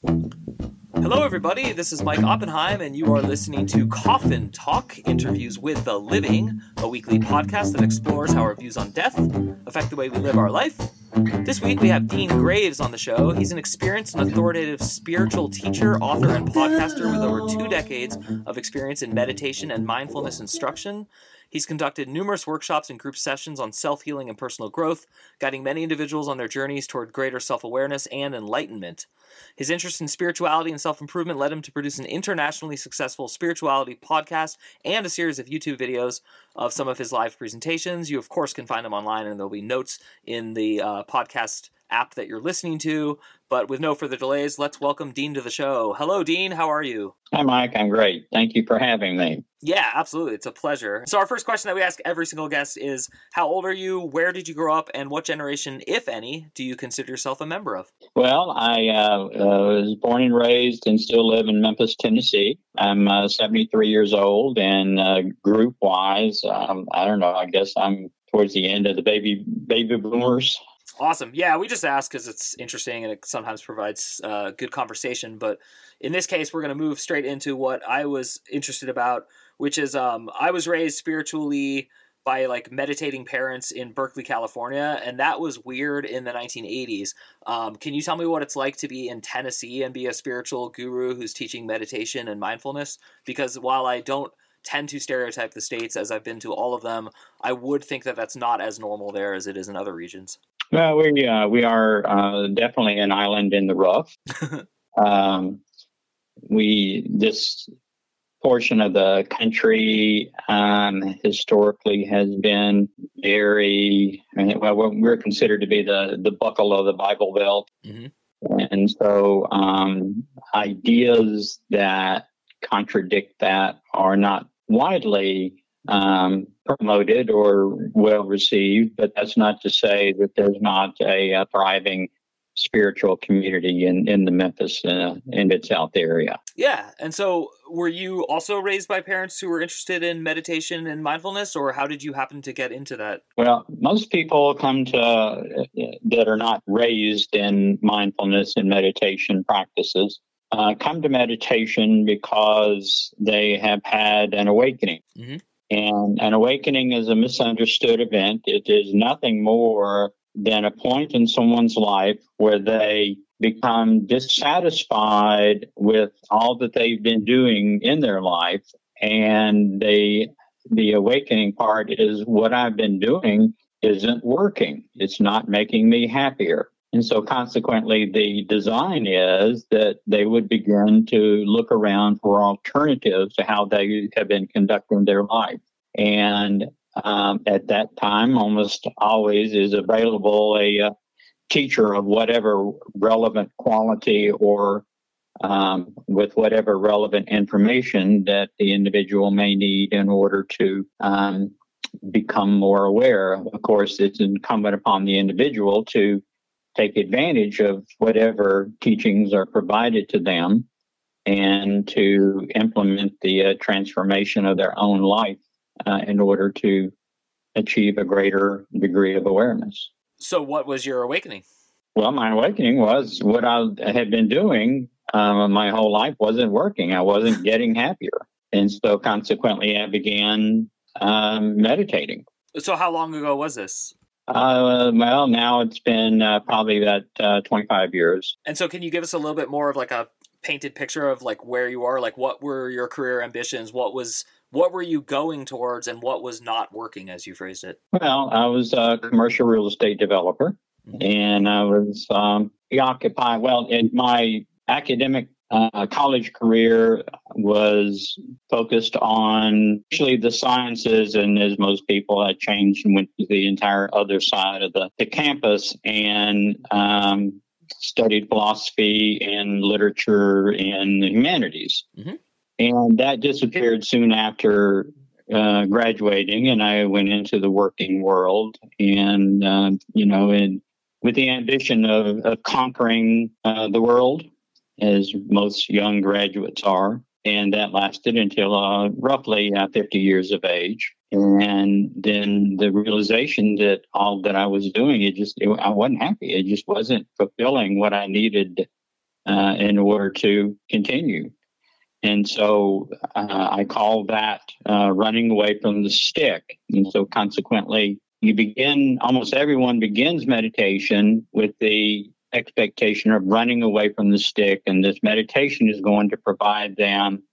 Hello, everybody. This is Mike Oppenheim, and you are listening to Coffin Talk, interviews with the living, a weekly podcast that explores how our views on death affect the way we live our life. This week, we have Dean Graves on the show. He's an experienced and authoritative spiritual teacher, author, and podcaster with over 2 decades of experience in meditation and mindfulness instruction. He's conducted numerous workshops and group sessions on self-healing and personal growth, guiding many individuals on their journeys toward greater self-awareness and enlightenment. His interest in spirituality and self-improvement led him to produce an internationally successful spirituality podcast and a series of YouTube videos of some of his live presentations. You, of course, can find them online, and there'll be notes in the podcast app that you're listening to. But with no further delays, let's welcome Dean to the show. Hello, Dean. How are you? Hi, Mike. I'm great. Thank you for having me. Yeah, absolutely. It's a pleasure. So our first question that we ask every single guest is, how old are you, where did you grow up, and what generation, if any, do you consider yourself a member of? Well, I was born and raised and still live in Memphis, Tennessee. I'm 73 years old, and group-wise, I don't know, I guess I'm towards the end of the baby boomers. Awesome. Yeah, we just ask because it's interesting and it sometimes provides good conversation. But in this case, we're going to move straight into what I was interested about, which is I was raised spiritually by meditating parents in Berkeley, California, and that was weird in the 1980s. Can you tell me what it's like to be in Tennessee and be a spiritual guru who's teaching meditation and mindfulness? Because while I don't tend to stereotype the states, as I've been to all of them, I would think that that's not as normal there as it is in other regions. Well, we are definitely an island in the rough. This portion of the country historically has been very, we're considered to be the buckle of the Bible Belt. Mm-hmm. And so ideas that contradict that are not widely promoted or well received, but that's not to say that there's not a thriving spiritual community in the Memphis and its South area. Yeah. And so were you also raised by parents who were interested in meditation and mindfulness, or how did you happen to get into that? Well, most people that are not raised in mindfulness and meditation practices come to meditation because they have had an awakening. Mm-hmm. And an awakening is a misunderstood event. It is nothing more than a point in someone's life where they become dissatisfied with all that they've been doing in their life. And the awakening part is, what I've been doing isn't working. It's not making me happier. And so consequently, the design is that they would begin to look around for alternatives to how they have been conducting their life. And at that time, almost always is available a teacher of whatever relevant quality or with whatever relevant information that the individual may need in order to become more aware. Of course, it's incumbent upon the individual to take advantage of whatever teachings are provided to them and to implement the transformation of their own life in order to achieve a greater degree of awareness. So what was your awakening? Well, my awakening was what I had been doing my whole life wasn't working. I wasn't getting happier. And so consequently, I began meditating. So how long ago was this? Well, now it's been probably about 25 years. And so can you give us a little bit more of a painted picture of where you are? What were your career ambitions? What were you going towards, and what was not working, as you phrased it? Well, I was a commercial real estate developer, mm-hmm. and I was preoccupied. Well, in my academic college career was focused on actually the sciences, and as most people, I changed and went to the entire other side of the campus and studied philosophy and literature and the humanities. Mm-hmm. And that disappeared soon after graduating, and I went into the working world, and and with the ambition of conquering the world, as most young graduates are. And that lasted until roughly 50 years of age. And then the realization that all that I was doing, I wasn't happy. It just wasn't fulfilling what I needed in order to continue. And so I call that running away from the stick. And so consequently, almost everyone begins meditation with the expectation of running away from the stick. And this meditation is going to provide them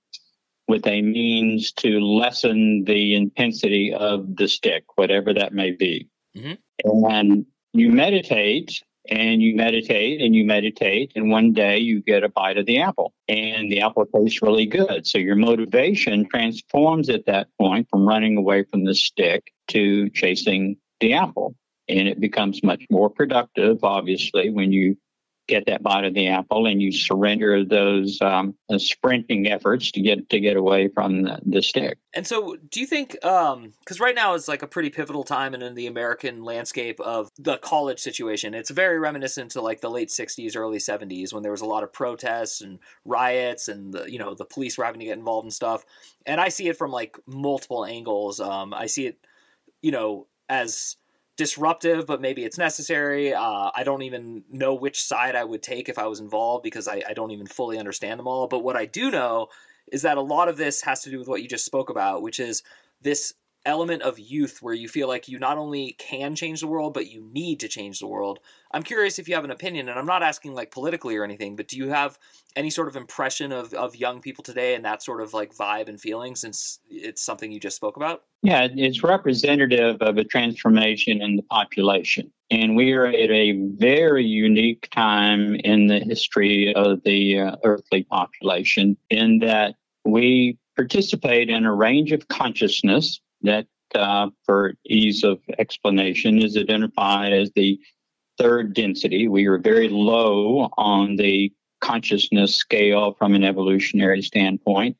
with a means to lessen the intensity of the stick, whatever that may be. Mm-hmm. And you meditate and you meditate and you meditate, and one day you get a bite of the apple, and the apple tastes really good. So your motivation transforms at that point from running away from the stick to chasing the apple. And it becomes much more productive, obviously, when you get that bite of the apple and you surrender those sprinting efforts to get away from the stick. And so do you think, because right now is like a pretty pivotal time in the American landscape of the college situation, it's very reminiscent to like the late 60s, early 70s, when there was a lot of protests and riots and the police were having to get involved and stuff. And I see it from like multiple angles. I see it, as disruptive, but maybe it's necessary. I don't even know which side I would take if I was involved, because I don't even fully understand them all. But what I do know is that a lot of this has to do with what you just spoke about, which is this element of youth where you feel like you not only can change the world, but you need to change the world. I'm curious if you have an opinion, and I'm not asking like politically or anything, but do you have any sort of impression of young people today and that sort of like vibe and feeling, since it's something you just spoke about? Yeah, it's representative of a transformation in the population. And we are at a very unique time in the history of the earthly population, in that we participate in a range of consciousness that, for ease of explanation, is identified as the third density. We are very low on the consciousness scale from an evolutionary standpoint.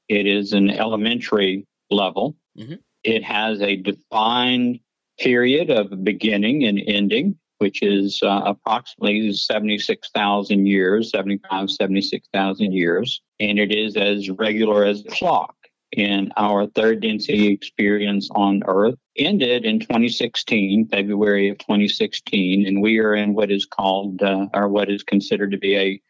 It is an elementary level. Mm-hmm. It has a defined period of beginning and ending, which is approximately 76,000 years, 76,000 years. And it is as regular as a clock. And our third density experience on Earth ended in 2016, February of 2016. And we are in what is called, or what is considered to be a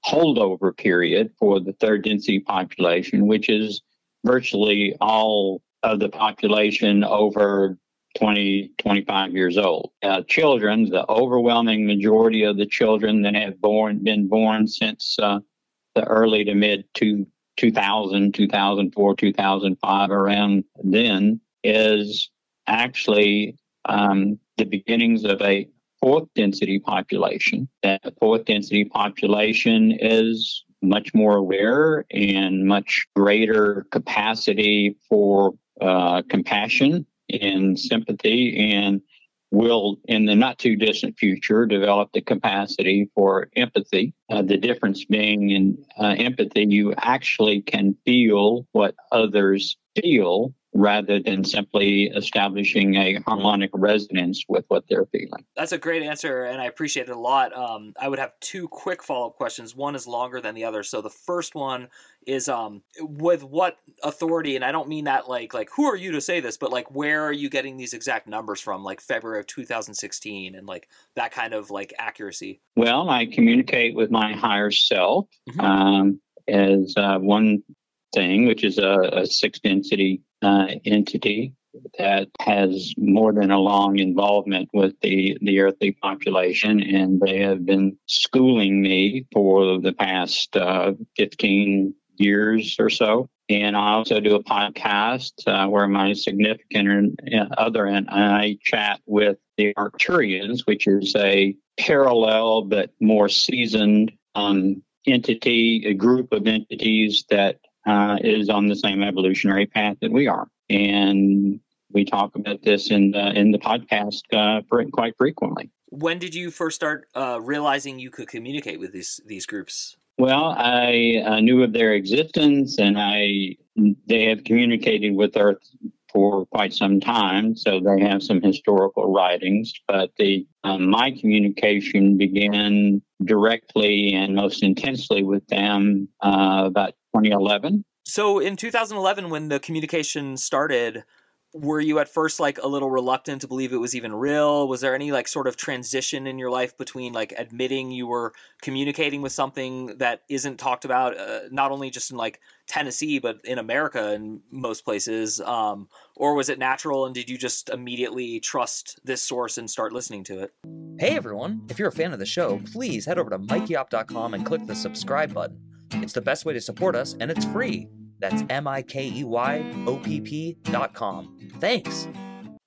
holdover period for the third density population, which is virtually all of the population over 20, 25 years old. Children, the overwhelming majority of the children that have been born since the early to mid 2000, 2004, 2005, around then, is actually the beginnings of a fourth density population. That fourth density population is much more aware and much greater capacity for compassion and sympathy, and will, in the not too distant future, develop the capacity for empathy. The difference being in empathy, you actually can feel what others feel, rather than simply establishing a harmonic resonance with what they're feeling. That's a great answer, and I appreciate it a lot. I would have two quick follow-up questions. One is longer than the other. So the first one is, with what authority, and I don't mean that like who are you to say this, but like where are you getting these exact numbers from, like February of 2016 and like that kind of like accuracy? Well, I communicate with my higher self, mm-hmm. As one thing, which is a sixth density entity that has more than a long involvement with the earthly population, and they have been schooling me for the past 15 years or so. And I also do a podcast where my significant other and I chat with the Arcturians, which is a parallel but more seasoned entity, a group of entities that is on the same evolutionary path that we are. And we talk about this in the podcast quite frequently. When did you first start realizing you could communicate with these groups? Well, I knew of their existence, and they have communicated with Earth for quite some time, so they have some historical writings. But my communication began directly and most intensely with them about 2011. So in 2011, when the communication started, were you at first like a little reluctant to believe it was even real? Was there any like sort of transition in your life between like admitting you were communicating with something that isn't talked about, not only just in like Tennessee, but in America in most places? Or was it natural, and did you just immediately trust this source and start listening to it? Hey everyone, if you're a fan of the show, please head over to MikeyOpp.com and click the subscribe button. It's the best way to support us, and it's free. That's MikeyOpp.com. Thanks.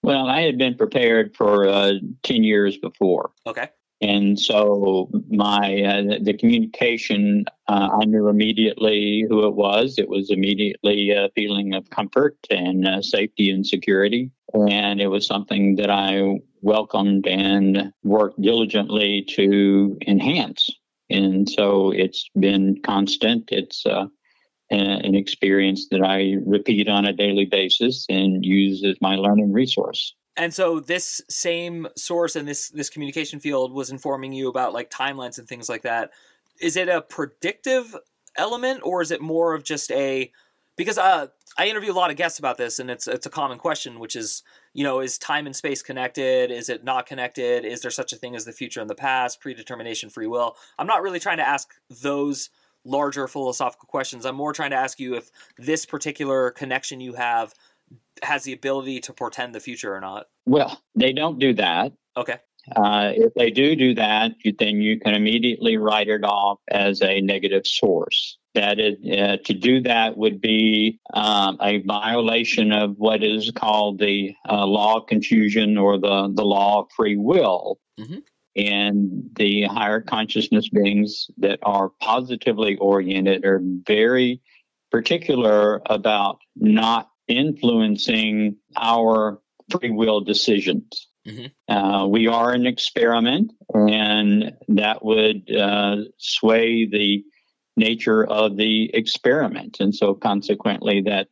Well, I had been prepared for 10 years before. Okay. And so the communication, I knew immediately who it was. It was immediately a feeling of comfort and safety and security. And it was something that I welcomed and worked diligently to enhance. And so it's been constant. It's an experience that I repeat on a daily basis and use as my learning resource. And so this same source and this communication field was informing you about like timelines and things like that. Is it a predictive element, or is it more of just because I interview a lot of guests about this, and it's a common question, which is, is time and space connected? Is it not connected? Is there such a thing as the future and the past, predetermination, free will? I'm not really trying to ask those larger philosophical questions. I'm more trying to ask you if this particular connection you have has the ability to portend the future or not. Well, they don't do that. Okay. If they do that, then you can immediately write it off as a negative source. That is, to do that would be a violation of what is called the law of confusion, or the law of free will. Mm-hmm. And the higher consciousness beings that are positively oriented are very particular about not influencing our free will decisions. Mm-hmm. We are an experiment, and that would sway the nature of the experiment, and so consequently that's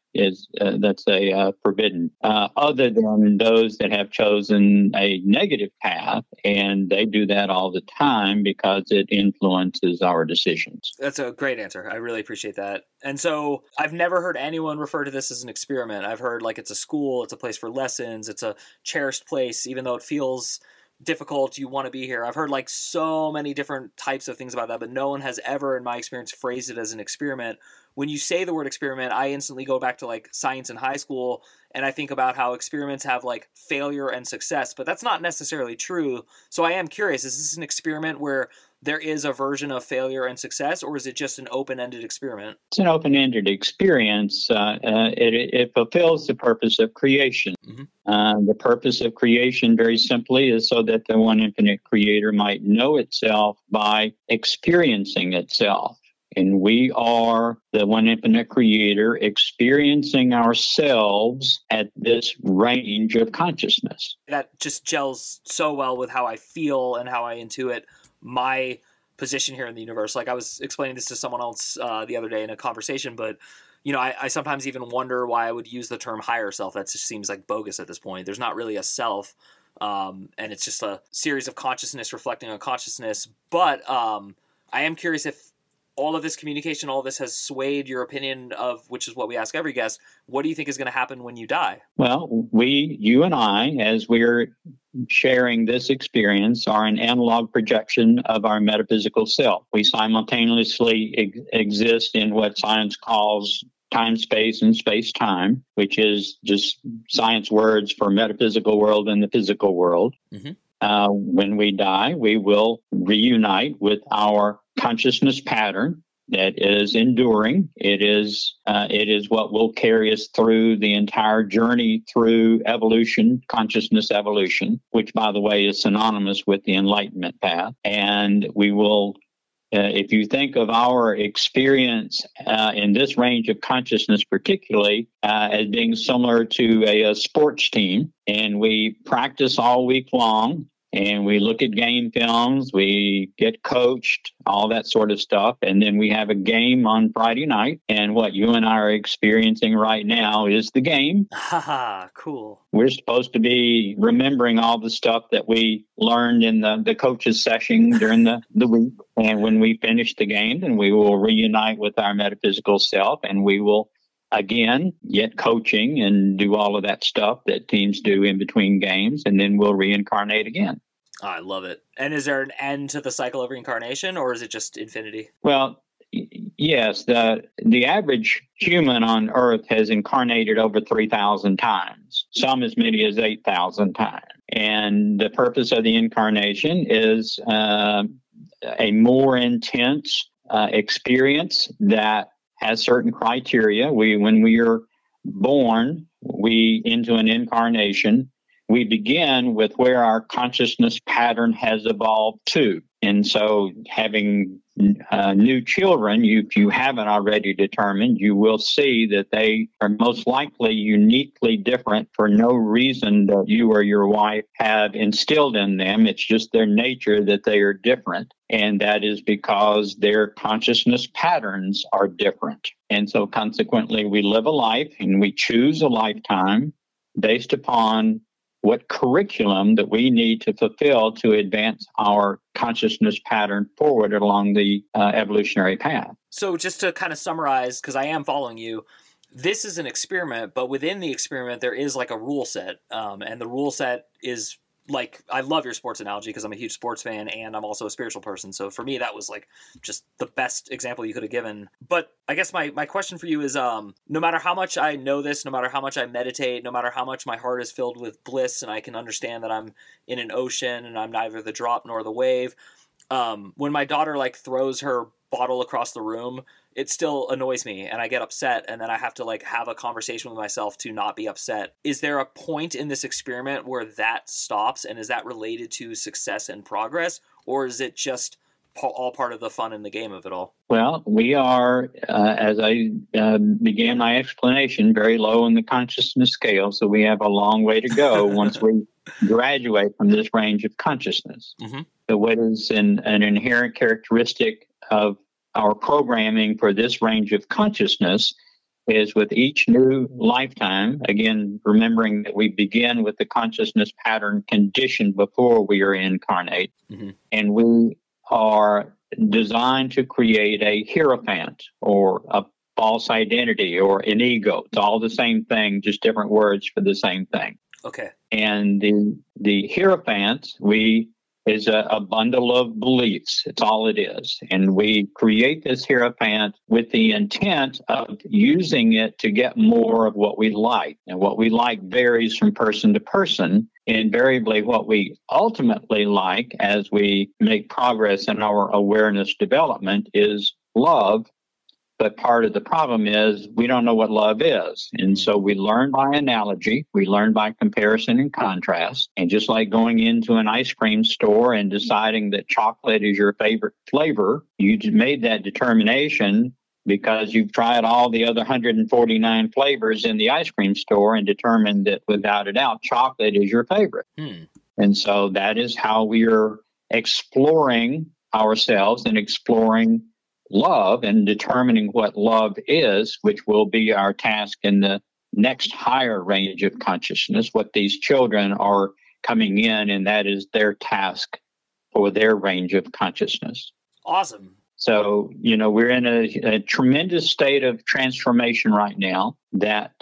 a forbidden. Other than those that have chosen a negative path, and they do that all the time because it influences our decisions. That's a great answer. I really appreciate that. And so I've never heard anyone refer to this as an experiment. I've heard like it's a school, it's a place for lessons, it's a cherished place, even though it feels difficult, you want to be here. I've heard like so many different types of things about that, but no one has ever, in my experience, phrased it as an experiment. When you say the word experiment, I instantly go back to like science in high school, and I think about how experiments have like failure and success, but that's not necessarily true. So I am curious, is this an experiment where there is a version of failure and success, or is it just an open-ended experiment? It's an open-ended experience. It fulfills the purpose of creation. Mm-hmm. The purpose of creation, very simply, is so that the one infinite creator might know itself by experiencing itself. And we are the one infinite creator experiencing ourselves at this range of consciousness. That just gels so well with how I feel and how I intuit my position here in the universe. Like I was explaining this to someone else the other day in a conversation, but I sometimes even wonder why I would use the term higher self. That just seems like bogus at this point. There's not really a self, and it's just a series of consciousness reflecting on consciousness. But I am curious if all of this communication, all of this has swayed your opinion of, which is what we ask every guest, what do you think is going to happen when you die? Well, you and I, as we're sharing this experience, are an analog projection of our metaphysical self. We simultaneously exist in what science calls time, space, and space-time, which is just science words for metaphysical world and the physical world. Mm-hmm. When we die, we will reunite with our consciousness pattern that is enduring. It is what will carry us through the entire journey through evolution, consciousness evolution, which, by the way, is synonymous with the enlightenment path. And we will, if you think of our experience in this range of consciousness, particularly as being similar to a sports team, and we practice all week long, and we look at game films, we get coached, all that sort of stuff. And then we have a game on Friday night. And what you and I are experiencing right now is the game. Haha, cool. We're supposed to be remembering all the stuff that we learned in the coach's session during the week. And when we finish the game, then we will reunite with our metaphysical self, and we will again, get coaching and do all of that stuff that teams do in between games, and then we'll reincarnate again. I love it. And is there an end to the cycle of reincarnation, or is it just infinity? Well, yes, the average human on Earth has incarnated over 3,000 times, some as many as 8,000 times. And the purpose of the incarnation is a more intense experience that has certain criteria. When we are born, into an incarnation, we begin with where our consciousness pattern has evolved to. And so having new children, if you haven't already determined, you will see that they are most likely uniquely different for no reason that you or your wife have instilled in them. It's just their nature that they are different. And that is because their consciousness patterns are different. And so consequently, we live a life and we choose a lifetime based upon what curriculum that we need to fulfill to advance our consciousness pattern forward along the evolutionary path. So just to kind of summarize, because I am following you, this is an experiment, but within the experiment, there is like a rule set. And the rule set is like, I love your sports analogy because I'm a huge sports fan and I'm also a spiritual person. So for me, that was like just the best example you could have given. But I guess my question for you is, no matter how much I know this, no matter how much I meditate, no matter how much my heart is filled with bliss and I can understand that I'm in an ocean and I'm neither the drop nor the wave, when my daughter like throws her bottle across the room, it still annoys me and I get upset, and then I have to like have a conversation with myself to not be upset. Is there a point in this experiment where that stops, and is that related to success and progress, or is it just all part of the fun and the game of it all? Well, we are, as I began my explanation, very low in the consciousness scale, so we have a long way to go once we graduate from this range of consciousness. Mm-hmm. So what is an inherent characteristic of our programming for this range of consciousness is with each new lifetime, again, remembering that we begin with the consciousness pattern conditioned before we are incarnate, mm-hmm. and we are designed to create a hierophant or a false identity or an ego. It's all the same thing, just different words for the same thing. Okay. And the hierophant, is a bundle of beliefs. It's all it is. And we create this hierophant with the intent of using it to get more of what we like. And what we like varies from person to person. Invariably, what we ultimately like as we make progress in our awareness development is love. But part of the problem is we don't know what love is. And so we learn by analogy, we learn by comparison and contrast. And just like going into an ice cream store and deciding that chocolate is your favorite flavor, you made that determination because you've tried all the other 149 flavors in the ice cream store and determined that without a doubt, chocolate is your favorite. And so that is how we are exploring ourselves and exploring love and determining what love is, which will be our task in the next higher range of consciousness, what these children are coming in, and that is their task for their range of consciousness. Awesome. So, we're in a tremendous state of transformation right now that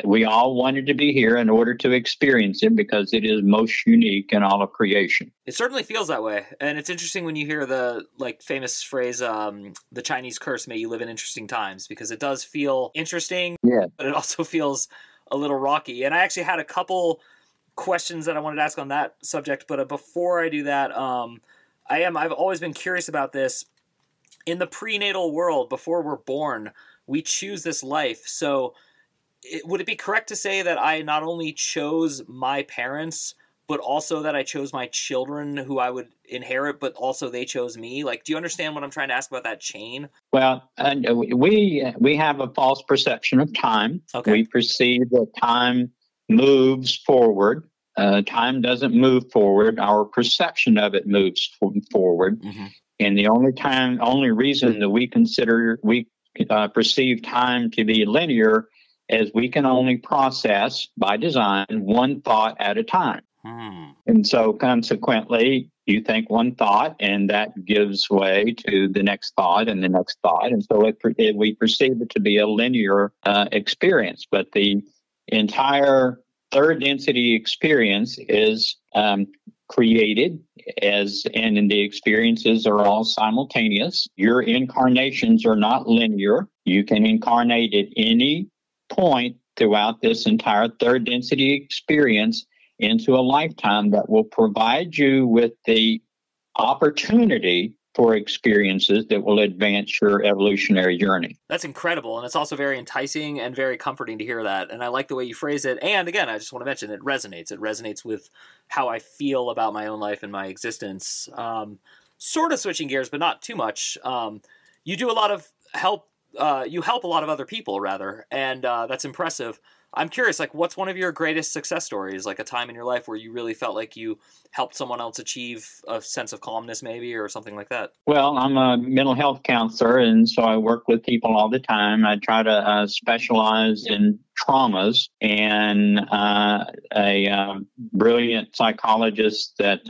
we all wanted to be here in order to experience it because it is most unique in all of creation. It certainly feels that way. And it's interesting when you hear the famous phrase, the Chinese curse, may you live in interesting times, because it does feel interesting, but it also feels a little rocky. And I actually had a couple questions that I wanted to ask on that subject. But before I do that, I've always been curious about this. In the prenatal world, before we're born, we choose this life. So would it be correct to say that I not only chose my parents, but also that I chose my children who I would inherit, but also they chose me? Like, do you understand what I'm trying to ask about that chain? Well, we have a false perception of time. Okay. We perceive that time moves forward. Time doesn't move forward. Our perception of it moves forward. Mm-hmm. And the only reason that we perceive time to be linear is we can only process by design one thought at a time. And so consequently, you think one thought, and that gives way to the next thought and the next thought. And so we perceive it to be a linear experience. But the entire third density experience is created and the experiences are all simultaneous. Your incarnations are not linear. You can incarnate at any point throughout this entire third density experience into a lifetime that will provide you with the opportunity for experiences that will advance your evolutionary journey. That's incredible. And it's also very enticing and very comforting to hear that. And I like the way you phrase it. And again, I just want to mention it resonates. It resonates with how I feel about my own life and my existence. Sort of switching gears, but not too much. You do a lot of help. You help a lot of other people, rather. And that's impressive. I'm curious, like, what's one of your greatest success stories, like a time in your life where you really felt like you helped someone else achieve a sense of calmness, maybe, or something like that? Well, I'm a mental health counselor, and so I work with people all the time. I try to specialize in traumas, and a brilliant psychologist that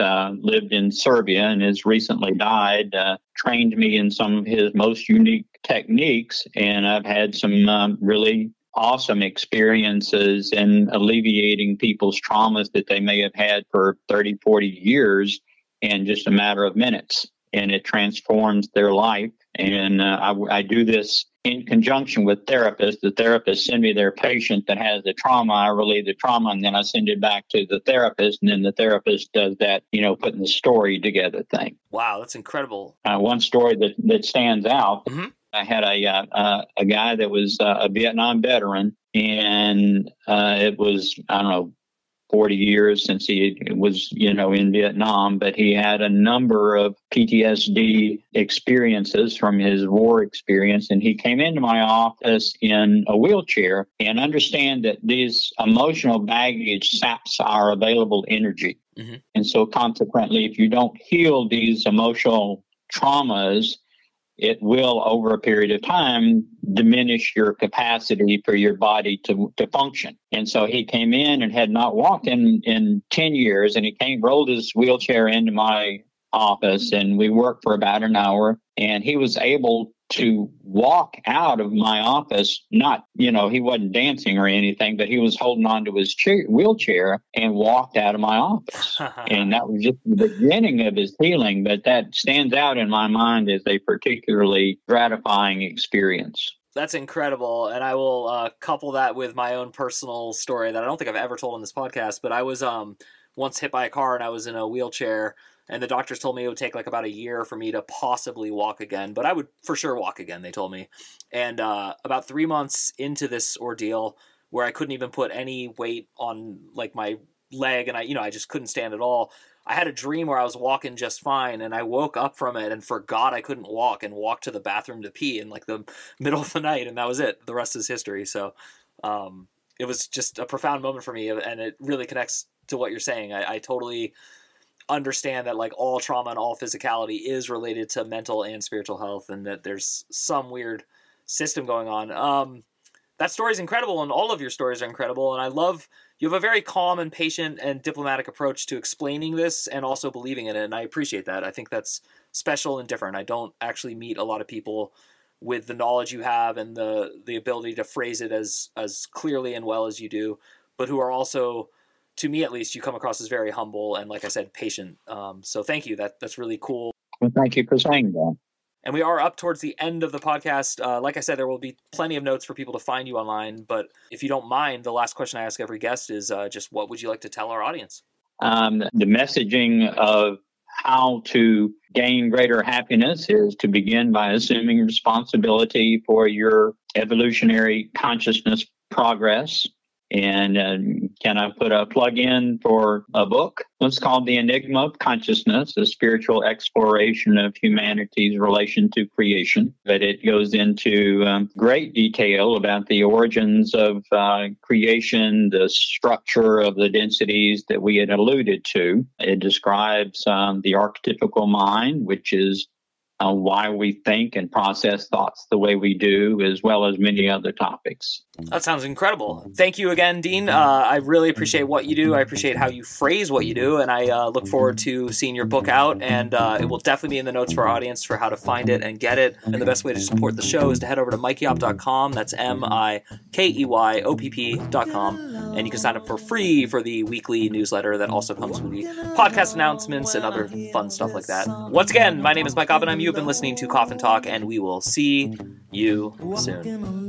lived in Serbia and has recently died trained me in some of his most unique techniques, and I've had some really awesome experiences in alleviating people's traumas that they may have had for 30, 40 years in just a matter of minutes. And it transforms their life. And I do this in conjunction with therapists. The therapists send me their patient that has the trauma. I relieve the trauma, and then I send it back to the therapist. And then the therapist does that, putting the story together thing. Wow, that's incredible. One story that stands out. Mm-hmm. I had a guy that was a Vietnam veteran, and it was, 40 years since he was, in Vietnam, but he had a number of PTSD experiences from his war experience. And he came into my office in a wheelchair, and understand that these emotional baggage saps our available energy. Mm-hmm. And so consequently, if you don't heal these emotional traumas, it will, over a period of time, diminish your capacity for your body to function. And so he came in and had not walked in 10 years, and he rolled his wheelchair into my office, and we worked for about an hour, and he was able to walk out of my office. Not, he wasn't dancing or anything, but he was holding on to his wheelchair and walked out of my office. And that was just the beginning of his healing. But that stands out in my mind as a particularly gratifying experience. That's incredible. And I will couple that with my own personal story that I don't think I've ever told on this podcast. But I was once hit by a car, and I was in a wheelchair. And the doctors told me it would take like about a year for me to possibly walk again, but I would for sure walk again, they told me. And about 3 months into this ordeal, where I couldn't even put any weight on like my leg, and I just couldn't stand at all, I had a dream where I was walking just fine, and I woke up from it and forgot I couldn't walk and walked to the bathroom to pee in like the middle of the night, and that was it. The rest is history. So it was just a profound moment for me, and it really connects to what you're saying. I totally understand that like all trauma and all physicality is related to mental and spiritual health, and that there's some weird system going on. That story is incredible, and all of your stories are incredible. And I love you have a very calm and patient and diplomatic approach to explaining this and also believing in it. And I appreciate that. I think that's special and different. I don't actually meet a lot of people with the knowledge you have and the ability to phrase it as clearly and well as you do, but who are also, to me at least, you come across as very humble and, like I said, patient. So thank you. That's really cool. Well, thank you for saying that. And we are up towards the end of the podcast. Like I said, there will be plenty of notes for people to find you online. But if you don't mind, the last question I ask every guest is just what would you like to tell our audience? The messaging of how to gain greater happiness is to begin by assuming responsibility for your evolutionary consciousness progress. And can I put a plug in for a book? It's called The Enigma of Consciousness, a spiritual exploration of humanity's relation to creation. But it goes into great detail about the origins of creation, the structure of the densities that we had alluded to. It describes the archetypical mind, which is why we think and process thoughts the way we do, as well as many other topics. That sounds incredible. Thank you again, Dean. I really appreciate what you do. I appreciate how you phrase what you do, and I look forward to seeing your book out, and it will definitely be in the notes for our audience for how to find it and get it. And the best way to support the show is to head over to mikeyop.com. That's MIKEYOPP.com, and you can sign up for free for the weekly newsletter that also comes with the podcast announcements and other fun stuff like that. Once again, my name is Mike Oppenheim. You have been listening to Coffin Talk, and we will see you soon.